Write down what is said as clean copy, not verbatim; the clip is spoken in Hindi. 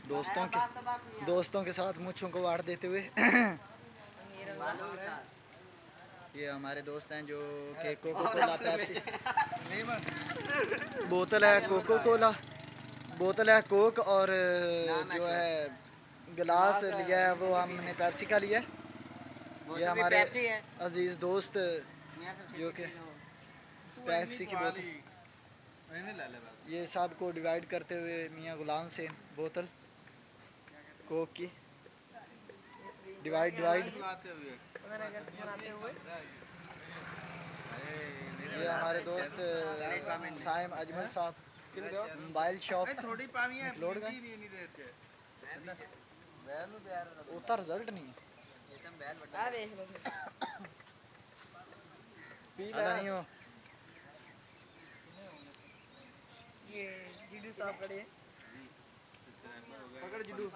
दोस्तों के साथ मुच्छों को वार देते हुए। ये हमारे दोस्त हैं जो कि कोको कोला पेप्सी, बोतल है कोको कोला, बोतल है कोक और जो है गिलास लिया है वो हमने पेप्सी का लिया है। ये हमारे अजीज दोस्त जो कि पेप्सी की बोतल, ये सब को डिवाइड करते हुए मियाँ गुलाम से बोतल कोक की डिवाइड। ये हमारे दोस्त साइम अजमल साहब मोबाइल शॉप लोड का उतना रिजल्ट नहीं है। नहीं हो ये जिडू साहब खड़े हैं, पकड़ जिडू।